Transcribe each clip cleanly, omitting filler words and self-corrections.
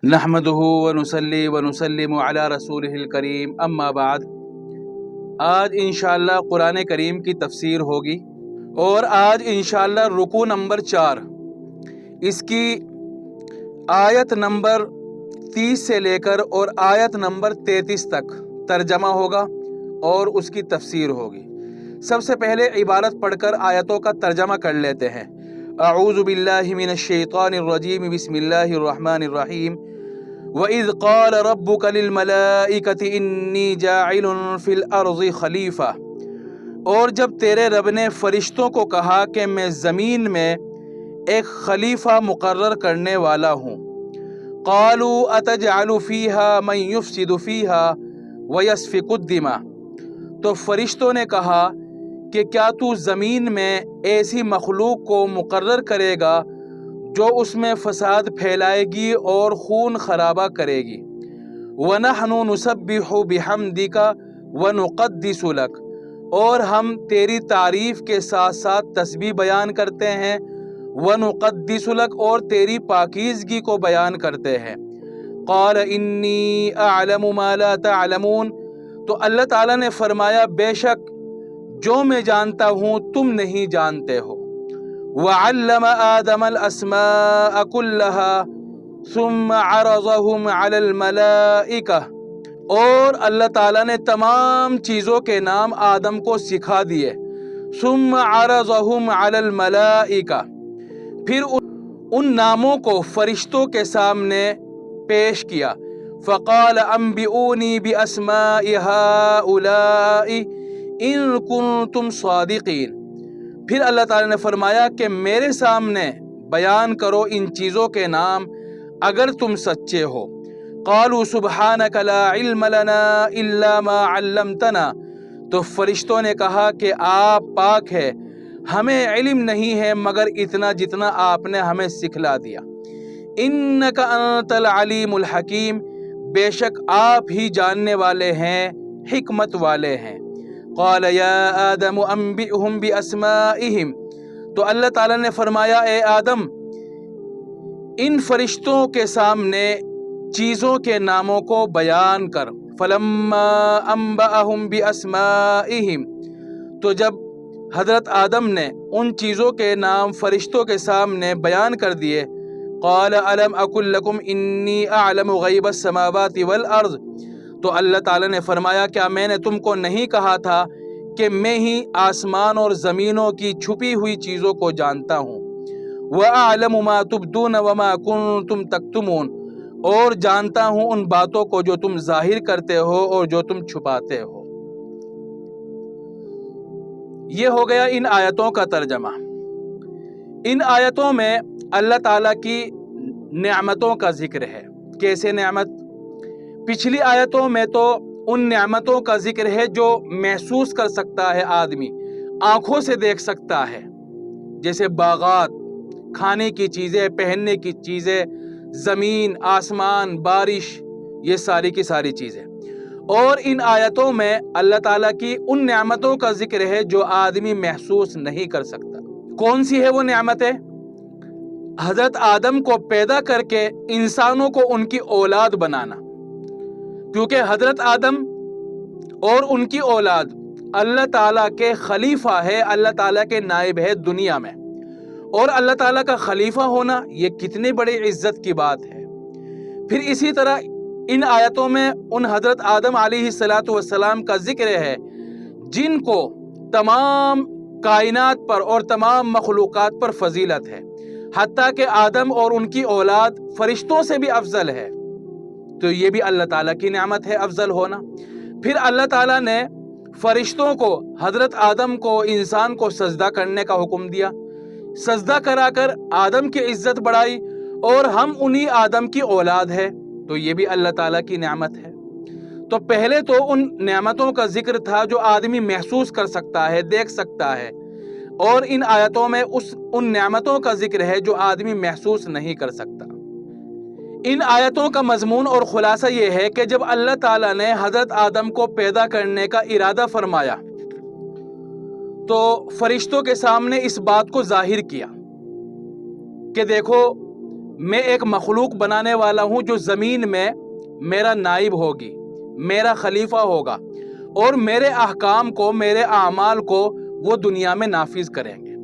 نحمدہ ونصلی ونسلم علی رسولہ الکریم اما بعد۔ آج انشاءاللہ قرآن کریم کی تفسیر ہوگی اور آج انشاءاللہ رکوع نمبر 4 اس کی آیت نمبر 30 سے لے کر اور آیت نمبر 33 تک ترجمہ ہوگا اور اس کی تفسیر ہوگی۔ سب سے پہلے عبارت پڑھ کر آیتوں کا ترجمہ کر لیتے ہیں۔ اعوذ باللہ من الشیطان الرجیم، بسم اللہ الرحمن الرحیم۔ وَإِذْ قَالَ رَبُّكَ لِلْمَلَائِكَةِ إِنِّي جَاعِلٌ فِي الْأَرْضِ خَلِيفَةً، اور جب تیرے رب نے فرشتوں کو کہا کہ میں زمین میں ایک خلیفہ مقرر کرنے والا ہوں۔ قَالُوا أَتَجْعَلُ فِيهَا مَن يُفْسِدُ فِيهَا وَيَسْفِكُ الدِّمَاءَ، تو فرشتوں نے کہا کہ کیا تو زمین میں ایسی مخلوق کو مقرر کرے گا جو اس میں فساد پھیلائے گی اور خون خرابہ کرے گی۔ وَنَحْنُ نُسَبِّحُ بِحَمْدِكَ وَنُقَدِّسُ لَكَ، اور ہم تیری تعریف کے ساتھ ساتھ تسبیح بیان کرتے ہیں، وَنُقَدِّسُ لَكَ، اور تیری پاکیزگی کو بیان کرتے ہیں۔ قَالَ إِنِّي أَعْلَمُ مَا لَا تَعْلَمُونَ، تو اللہ تعالیٰ نے فرمایا بے شک جو میں جانتا ہوں تم نہیں جانتے ہو۔ وَعَلَّمَ آدَمَ الْأَسْمَاءَ كُلَّهَا ثُمَّ عَرَضَهُمْ عَلَى الْمَلَائِكَةِ، اور اللہ تعالیٰ نے تمام چیزوں کے نام آدم کو سکھا دیے۔ ثُمَّ عَرَضَهُمْ عَلَى الْمَلَائِكَةِ، پھر ان ناموں کو فرشتوں کے سامنے پیش کیا۔ فَقَالَ أَنبِئُونِي بِأَسْمَاءِ هَؤُلَاءِ إِن كُنتُمْ صَادِقِينَ، پھر اللہ تعالیٰ نے فرمایا کہ میرے سامنے بیان کرو ان چیزوں کے نام اگر تم سچے ہو۔ قالوا سبحانک لا علم لنا الا ما علمتنا، تو فرشتوں نے کہا کہ آپ پاک ہے، ہمیں علم نہیں ہے مگر اتنا جتنا آپ نے ہمیں سکھلا دیا۔ انک انت العلیم الحکیم، بے شک آپ ہی جاننے والے ہیں، حکمت والے ہیں۔ قال یا آدم انبئهم باسمائهم، تو اللہ تعالیٰ نے فرمایا اے آدم ان فرشتوں کے سامنے چیزوں کے ناموں کو بیان کر۔ فلما انبأهم باسمائهم، تو جب حضرت آدم نے ان چیزوں کے نام فرشتوں کے سامنے بیان کر دیے، قال الم اقل لکم انی اعلم غیب السماوات والارض، تو اللہ تعالیٰ نے فرمایا کیا میں نے تم کو نہیں کہا تھا کہ میں ہی آسمان اور زمینوں کی چھپی ہوئی چیزوں کو جانتا ہوں۔ وَأَعْلَمُ مَا تُبْدُونَ وَمَا كُنْتُمْ تَكْتُمُونَ، اور جانتا ہوں ان باتوں کو جو تم ظاہر کرتے ہو اور جو تم چھپاتے ہو۔ یہ ہو گیا ان آیتوں کا ترجمہ۔ ان آیتوں میں اللہ تعالیٰ کی نعمتوں کا ذکر ہے۔ کیسے نعمت؟ پچھلی آیتوں میں تو ان نعمتوں کا ذکر ہے جو محسوس کر سکتا ہے آدمی، آنکھوں سے دیکھ سکتا ہے، جیسے باغات، کھانے کی چیزیں، پہننے کی چیزیں، زمین، آسمان، بارش، یہ ساری کی ساری چیزیں۔ اور ان آیتوں میں اللہ تعالیٰ کی ان نعمتوں کا ذکر ہے جو آدمی محسوس نہیں کر سکتا۔ کون سی ہے وہ نعمتیں؟ حضرت آدم کو پیدا کر کے انسانوں کو ان کی اولاد بنانا، کیونکہ حضرت آدم اور ان کی اولاد اللہ تعالیٰ کے خلیفہ ہے، اللہ تعالیٰ کے نائب ہے دنیا میں، اور اللہ تعالیٰ کا خلیفہ ہونا یہ کتنی بڑی عزت کی بات ہے۔ پھر اسی طرح ان آیتوں میں ان حضرت آدم علیہ السلام کا ذکر ہے جن کو تمام کائنات پر اور تمام مخلوقات پر فضیلت ہے، حتیٰ کہ آدم اور ان کی اولاد فرشتوں سے بھی افضل ہے، تو یہ بھی اللہ تعالیٰ کی نعمت ہے افضل ہونا۔ پھر اللہ تعالیٰ نے فرشتوں کو، حضرت آدم کو، انسان کو سجدہ کرنے کا حکم دیا، سجدہ کرا کر آدم کی عزت بڑھائی، اور ہم انہی آدم کی اولاد ہے، تو یہ بھی اللہ تعالیٰ کی نعمت ہے۔ تو پہلے تو ان نعمتوں کا ذکر تھا جو آدمی محسوس کر سکتا ہے، دیکھ سکتا ہے، اور ان آیتوں میں ان نعمتوں کا ذکر ہے جو آدمی محسوس نہیں کر سکتا۔ ان آیتوں کا مضمون اور خلاصہ یہ ہے کہ جب اللہ تعالیٰ نے حضرت آدم کو پیدا کرنے کا ارادہ فرمایا تو فرشتوں کے سامنے اس بات کو ظاہر کیا کہ دیکھو میں ایک مخلوق بنانے والا ہوں جو زمین میں میرا نائب ہوگی، میرا خلیفہ ہوگا، اور میرے احکام کو، میرے اعمال کو وہ دنیا میں نافذ کریں گے۔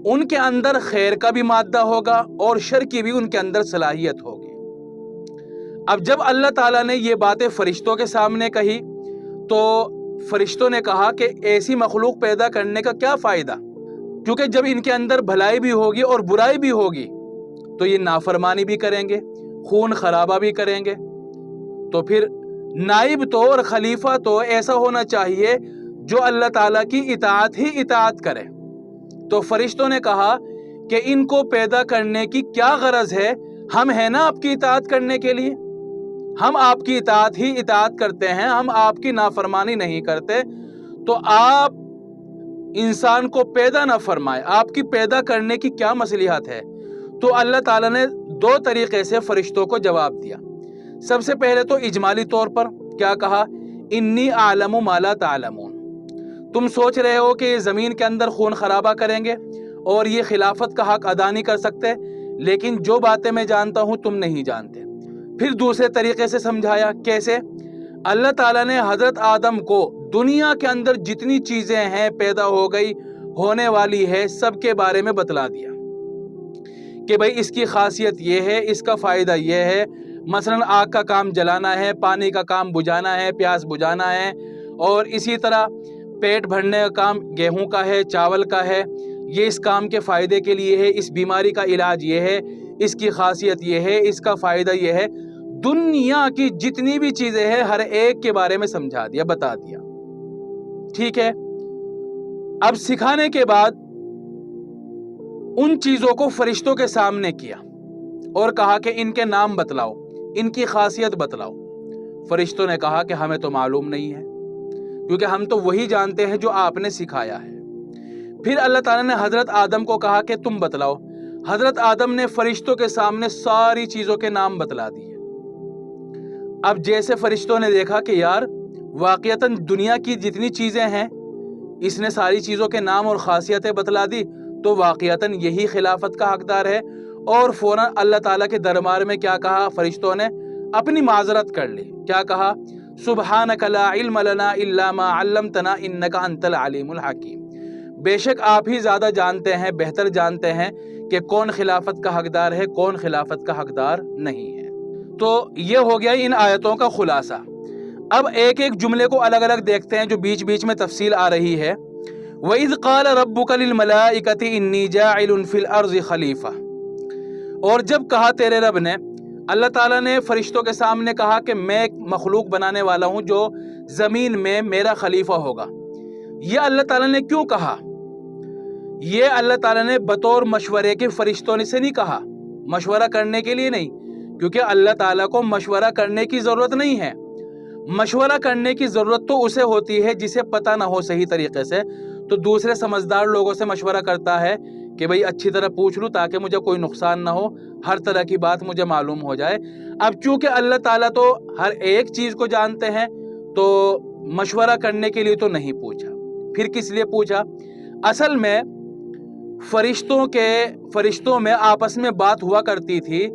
ان کے اندر خیر کا بھی مادہ ہوگا اور شر کی بھی ان کے اندر صلاحیت ہوگی۔ اب جب اللہ تعالیٰ نے یہ باتیں فرشتوں کے سامنے کہی تو فرشتوں نے کہا کہ ایسی مخلوق پیدا کرنے کا کیا فائدہ، کیونکہ جب ان کے اندر بھلائی بھی ہوگی اور برائی بھی ہوگی تو یہ نافرمانی بھی کریں گے، خون خرابہ بھی کریں گے۔ تو پھر نائب تو اور خلیفہ تو ایسا ہونا چاہیے جو اللہ تعالیٰ کی اطاعت ہی اطاعت کرے۔ تو فرشتوں نے کہا کہ ان کو پیدا کرنے کی کیا غرض ہے، ہم ہیں نا آپ کی اطاعت کرنے کے لیے، ہم آپ کی اطاعت ہی اطاعت کرتے ہیں، ہم آپ کی نافرمانی نہیں کرتے، تو آپ انسان کو پیدا نہ فرمائے، آپ کی پیدا کرنے کی کیا مصلحت ہے؟ تو اللہ تعالیٰ نے دو طریقے سے فرشتوں کو جواب دیا۔ سب سے پہلے تو اجمالی طور پر کیا کہا، انی اعلم ما لا تعلمون، تم سوچ رہے ہو کہ یہ زمین کے اندر خون خرابہ کریں گے اور یہ خلافت کا حق ادا نہیں کر سکتے، لیکن جو باتیں میں جانتا ہوں تم نہیں جانتے۔ پھر دوسرے طریقے سے سمجھایا، کیسے؟ اللہ تعالیٰ نے حضرت آدم کو دنیا کے اندر جتنی چیزیں ہیں پیدا ہو گئی، ہونے والی ہے، سب کے بارے میں بتلا دیا کہ بھئی اس کی خاصیت یہ ہے، اس کا فائدہ یہ ہے، مثلا آگ کا کام جلانا ہے، پانی کا کام بجھانا ہے، پیاس بجھانا ہے، اور اسی طرح پیٹ بھرنے کا کام گیہوں کا ہے، چاول کا ہے، یہ اس کام کے فائدے کے لیے ہے، اس بیماری کا علاج یہ ہے، اس کی خاصیت یہ ہے، اس کا فائدہ یہ ہے۔ دنیا کی جتنی بھی چیزیں ہیں ہر ایک کے بارے میں سمجھا دیا، بتا دیا۔ ٹھیک ہے، اب سکھانے کے بعد ان چیزوں کو فرشتوں کے سامنے کیا اور کہا کہ ان کے نام بتلاؤ، ان کی خاصیت بتلاؤ۔ فرشتوں نے کہا کہ ہمیں تو معلوم نہیں ہے، کیونکہ ہم تو وہی جانتے ہیں جو آپ نے سکھایا ہے۔ پھر اللہ تعالیٰ نے حضرت آدم کو کہا کہ تم بتلاؤ۔ حضرت آدم نے فرشتوں کے سامنے ساری چیزوں کے نام بتلا دیے۔ اب جیسے فرشتوں نے دیکھا کہ یار واقعتاً دنیا کی جتنی چیزیں ہیں اس نے ساری چیزوں کے نام اور خاصیتیں بتلا دی، تو واقعتاً یہی خلافت کا حقدار ہے، اور فوراً اللہ تعالیٰ کے دربار میں کیا کہا فرشتوں نے؟ اپنی معذرت کر لی۔ کیا کہا؟ سبحانک لا علم لنا الا ما علمتنا انک انت العلیم الحکیم، بے شک آپ ہی زیادہ جانتے ہیں، بہتر جانتے ہیں کہ کون خلافت کا حقدار ہے، کون خلافت کا حقدار نہیں ہے۔ تو یہ ہو گیا ان آیتوں کا خلاصہ۔ اب ایک ایک جملے کو الگ الگ دیکھتے ہیں جو بیچ بیچ میں تفصیل آ رہی ہے۔ وَإِذْ قَالَ رَبُّكَ لِلْمَلَائِكَةِ إِنِّي جَاعِلٌ فِي الْأَرْضِ خَلِيفَةً، اور جب کہا تیرے رب نے، اللہ تعالیٰ نے فرشتوں کے سامنے کہا کہ میں ایک مخلوق بنانے والا ہوں جو زمین میں میرا خلیفہ ہوگا۔ یہ اللہ تعالیٰ نے کیوں کہا؟ یہ اللہ تعالیٰ نے بطور مشورے کے فرشتوں نے سے نہیں کہا، مشورہ کرنے کے لیے نہیں، کیونکہ اللہ تعالیٰ کو مشورہ کرنے کی ضرورت نہیں ہے۔ مشورہ کرنے کی ضرورت تو اسے ہوتی ہے جسے پتہ نہ ہو صحیح طریقے سے، تو دوسرے سمجھدار لوگوں سے مشورہ کرتا ہے کہ بھئی اچھی طرح پوچھ لوں تاکہ مجھے کوئی نقصان نہ ہو، ہر طرح کی بات مجھے معلوم ہو جائے۔ اب چونکہ اللہ تعالیٰ تو ہر ایک چیز کو جانتے ہیں تو مشورہ کرنے کے لیے تو نہیں پوچھا۔ پھر کس لیے پوچھا؟ اصل میں فرشتوں میں آپس میں بات ہوا کرتی تھی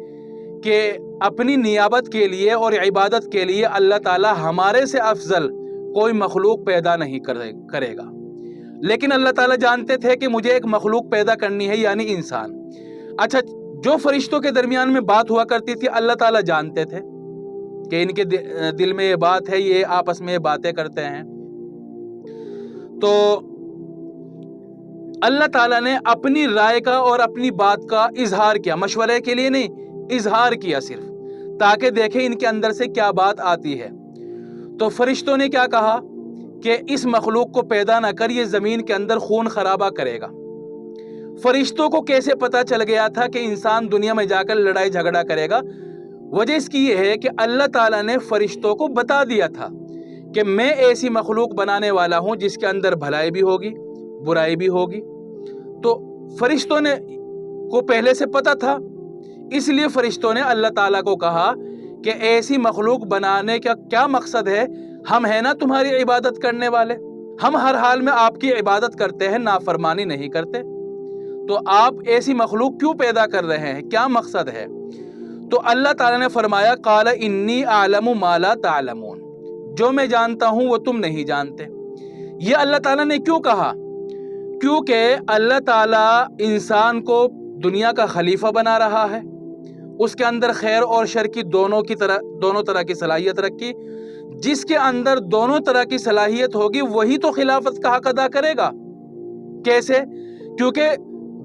کہ اپنی نیابت کے لیے اور عبادت کے لیے اللہ تعالیٰ ہمارے سے افضل کوئی مخلوق پیدا نہیں کرے گا، لیکن اللہ تعالیٰ جانتے تھے کہ مجھے ایک مخلوق پیدا کرنی ہے، یعنی انسان۔ اچھا، جو فرشتوں کے درمیان میں بات ہوا کرتی تھی اللہ تعالیٰ جانتے تھے کہ ان کے دل میں یہ بات ہے، یہ آپس میں یہ باتیں کرتے ہیں، تو اللہ تعالیٰ نے اپنی رائے کا اور اپنی بات کا اظہار کیا، مشورے کے لیے نہیں، اظہار کیا صرف، تاکہ دیکھیں ان کے اندر سے کیا بات آتی ہے۔ تو فرشتوں نے کیا کہا کہ اس مخلوق کو پیدا نہ کر، یہ زمین کے اندر خون خرابہ کرے گا۔ فرشتوں کو کیسے پتا چل گیا تھا کہ انسان دنیا میں جا کر لڑائی جھگڑا کرے گا؟ وجہ اس کی یہ ہے کہ اللہ تعالیٰ نے فرشتوں کو بتا دیا تھا کہ میں ایسی مخلوق بنانے والا ہوں جس کے اندر بھلائی بھی ہوگی، برائی بھی ہوگی۔ تو فرشتوں نے کو پہلے سے پتا تھا، اس لیے فرشتوں نے اللہ تعالیٰ کو کہا کہ ایسی مخلوق بنانے کا کیا مقصد ہے؟ ہم ہیں نا تمہاری عبادت کرنے والے، ہم ہر حال میں آپ کی عبادت کرتے ہیں، نافرمانی نہیں کرتے، تو آپ ایسی مخلوق کیوں پیدا کر رہے ہیں؟ کیا مقصد ہے؟ تو اللہ تعالیٰ نے فرمایا قال انی اعلم ما لا تعلمون، جو میں جانتا ہوں وہ تم نہیں جانتے۔ یہ اللہ تعالیٰ نے کیوں کہا؟ کیونکہ اللہ تعالیٰ انسان کو دنیا کا خلیفہ بنا رہا ہے، اس کے اندر خیر اور شر کی دونوں طرح کی صلاحیت رکھی۔ جس کے اندر دونوں طرح کی صلاحیت ہوگی وہی تو خلافت کا حق ادا کرے گا۔ کیسے؟ کیونکہ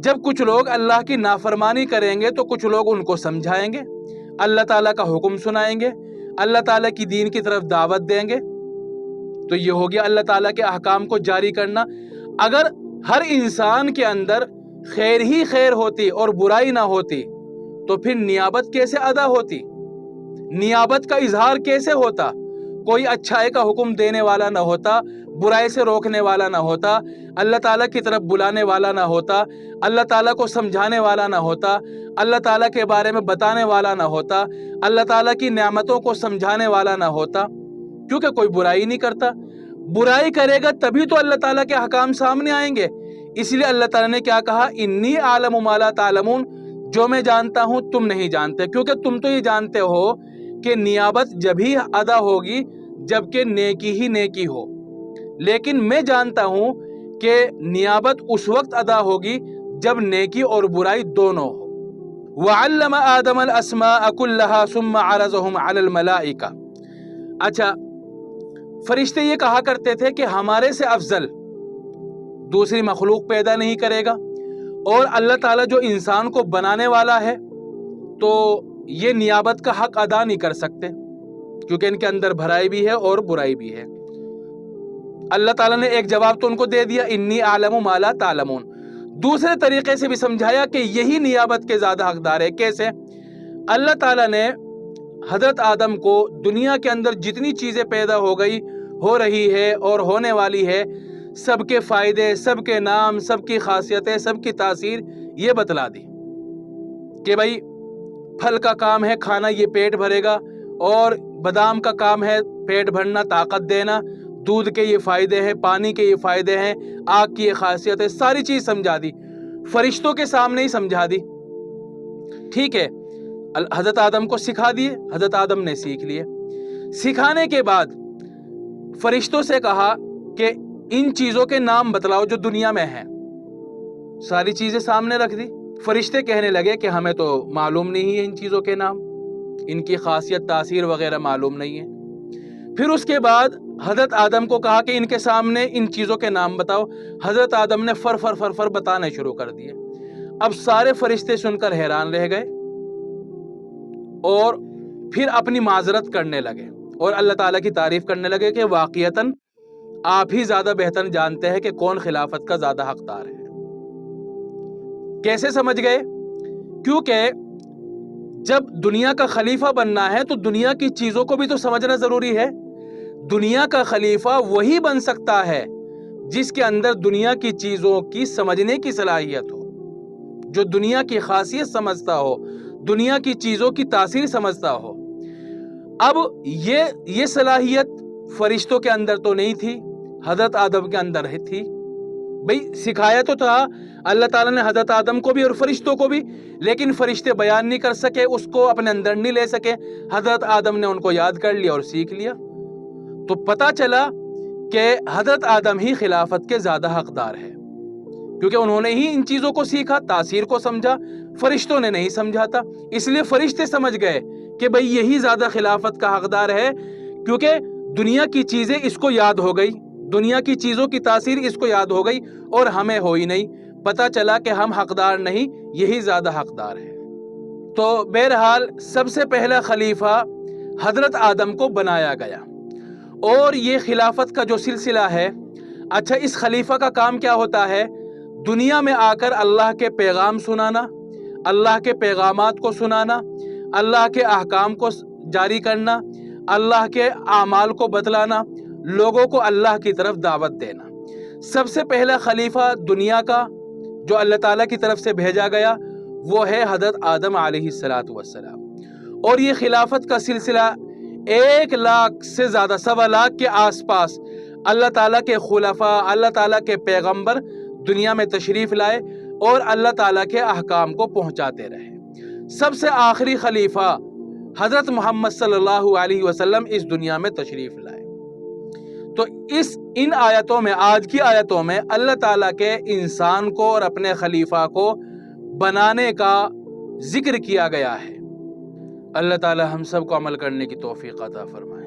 جب کچھ لوگ اللہ کی نافرمانی کریں گے تو کچھ لوگ ان کو سمجھائیں گے، اللہ تعالیٰ کا حکم سنائیں گے، اللہ تعالیٰ کی دین کی طرف دعوت دیں گے، تو یہ ہو گیا اللہ تعالیٰ کے احکام کو جاری کرنا۔ اگر ہر انسان کے اندر خیر ہی خیر ہوتی اور برائی نہ ہوتی تو پھر نیابت کیسے ادا ہوتی؟ نیابت کا اظہار کیسے ہوتا؟ کوئی اچھائی کا حکم دینے والا نہ ہوتا، برائی سے روکنے والا نہ ہوتا، اللہ تعالیٰ کی طرف بلانے والا نہ ہوتا، اللہ تعالیٰ کو سمجھانے والا نہ ہوتا، اللہ تعالیٰ کے بارے میں بتانے والا نہ ہوتا، اللہ تعالیٰ کی نعمتوں کو سمجھانے والا نہ ہوتا، کیونکہ کوئی برائی نہیں کرتا۔ برائی کرے گا تبھی تو اللہ تعالیٰ کے حکام سامنے آئیں گے۔ اس لیے اللہ تعالیٰ نے کیا کہا؟ انی اعلم ما لا تعلمون، جو میں جانتا ہوں تم نہیں جانتے، کیونکہ تم تو یہ جانتے ہو کہ نیابت جب ہی ادا ہوگی جبکہ نیکی ہی نیکی ہو، لیکن میں جانتا ہوں کہ نیابت اس وقت ادا ہوگی جب نیکی اور برائی دونوں ہو۔ وَعَلَّمَ آدَمَ الْأَسْمَاءَ كُلَّهَا ثُمَّ عَرَضَهُمْ عَلَى الْمَلَائِكَةِ۔ اچھا، فرشتے یہ کہا کرتے تھے کہ ہمارے سے افضل دوسری مخلوق پیدا نہیں کرے گا، اور اللہ تعالیٰ جو انسان کو بنانے والا ہے تو یہ نیابت کا حق ادا نہیں کر سکتے، کیونکہ ان کے اندر بھلائی بھی ہے اور برائی بھی ہے۔ اللہ تعالیٰ نے ایک جواب تو ان کو دے دیا، انی اعلم ما لا تعلمون۔ دوسرے طریقے سے بھی سمجھایا کہ یہی نیابت کے زیادہ حقدار ہے۔ کیسے؟ اللہ تعالیٰ نے حضرت آدم کو دنیا کے اندر جتنی چیزیں پیدا ہو رہی ہے اور ہونے والی ہے، سب کے فائدے، سب کے نام، سب کی خاصیتیں، سب کی تاثیر یہ بتلا دی کہ بھائی پھل کا کام ہے کھانا، یہ پیٹ بھرے گا، اور بادام کا کام ہے پیٹ بھرنا، طاقت دینا، دودھ کے یہ فائدے ہیں، پانی کے یہ فائدے ہیں، آگ کی یہ خاصیت ہے، ساری چیز سمجھا دی، فرشتوں کے سامنے ہی سمجھا دی۔ ٹھیک ہے، حضرت آدم کو سکھا دیے، حضرت آدم نے سیکھ لیے۔ سکھانے کے بعد فرشتوں سے کہا کہ ان چیزوں کے نام بتلاؤ جو دنیا میں ہیں۔ ساری چیزیں سامنے رکھ دی۔ فرشتے کہنے لگے کہ ہمیں تو معلوم نہیں ہے ان چیزوں کے نام، ان کی خاصیت، تاثیر وغیرہ معلوم نہیں ہے۔ پھر اس کے بعد حضرت آدم کو کہا کہ ان کے سامنے ان چیزوں کے نام بتاؤ۔ حضرت آدم نے فر بتانے شروع کر دیے۔ اب سارے فرشتے سن کر حیران رہ گئے اور پھر اپنی معذرت کرنے لگے اور اللہ تعالیٰ کی تعریف کرنے لگے کہ واقعتاً آپ ہی زیادہ بہتر جانتے ہیں کہ کون خلافت کا زیادہ حقدار ہے۔ کیسے سمجھ گئے؟ کیونکہ جب دنیا کا خلیفہ بننا ہے تو دنیا کی چیزوں کو بھی تو سمجھنا ضروری ہے۔ دنیا کا خلیفہ وہی بن سکتا ہے جس کے اندر دنیا کی چیزوں کی سمجھنے کی صلاحیت ہو، جو دنیا کی خاصیت سمجھتا ہو، دنیا کی چیزوں کی تاثیر سمجھتا ہو۔ اب یہ صلاحیت فرشتوں کے اندر تو نہیں تھی، حضرت آدم کے اندر ہی تھی۔ بھئی سکھایا تو تھا اللہ تعالیٰ نے حضرت آدم کو بھی اور فرشتوں کو بھی، لیکن فرشتے بیان نہیں کر سکے، اس کو اپنے اندر نہیں لے سکے۔ حضرت آدم نے ان کو یاد کر لیا اور سیکھ لیا، تو پتہ چلا کہ حضرت آدم ہی خلافت کے زیادہ حقدار ہے، کیونکہ انہوں نے ہی ان چیزوں کو سیکھا، تاثیر کو سمجھا، فرشتوں نے نہیں سمجھا تھا۔ اس لیے فرشتے سمجھ گئے کہ بھئی یہی زیادہ خلافت کا حقدار ہے، کیونکہ دنیا کی چیزیں اس کو یاد ہو گئی، دنیا کی چیزوں کی تاثیر اس کو یاد ہو گئی اور ہمیں ہوئی نہیں۔ پتہ چلا کہ ہم حقدار نہیں، یہی زیادہ حقدار ہے۔ تو بہرحال سب سے پہلا خلیفہ حضرت آدم کو بنایا گیا، اور یہ خلافت کا جو سلسلہ ہے، اچھا اس خلیفہ کا کام کیا ہوتا ہے؟ دنیا میں آ کر اللہ کے پیغام سنانا، اللہ کے پیغامات کو سنانا، اللہ کے احکام کو جاری کرنا، اللہ کے اعمال کو بتلانا، لوگوں کو اللہ کی طرف دعوت دینا۔ سب سے پہلا خلیفہ دنیا کا جو اللہ تعالیٰ کی طرف سے بھیجا گیا وہ ہے حضرت آدم علیہ السلام، اور یہ خلافت کا سلسلہ 1 لاکھ سے زیادہ، 1.25 لاکھ کے آس پاس اللہ تعالیٰ کے خلفاء، اللہ تعالیٰ کے پیغمبر دنیا میں تشریف لائے اور اللہ تعالیٰ کے احکام کو پہنچاتے رہے۔ سب سے آخری خلیفہ حضرت محمد صلی اللہ علیہ وسلم اس دنیا میں تشریف لائے۔ تو ان آیتوں میں، آج کی آیتوں میں اللہ تعالیٰ کے انسان کو اور اپنے خلیفہ کو بنانے کا ذکر کیا گیا ہے۔ اللہ تعالیٰ ہم سب کو عمل کرنے کی توفیق عطا فرمائے۔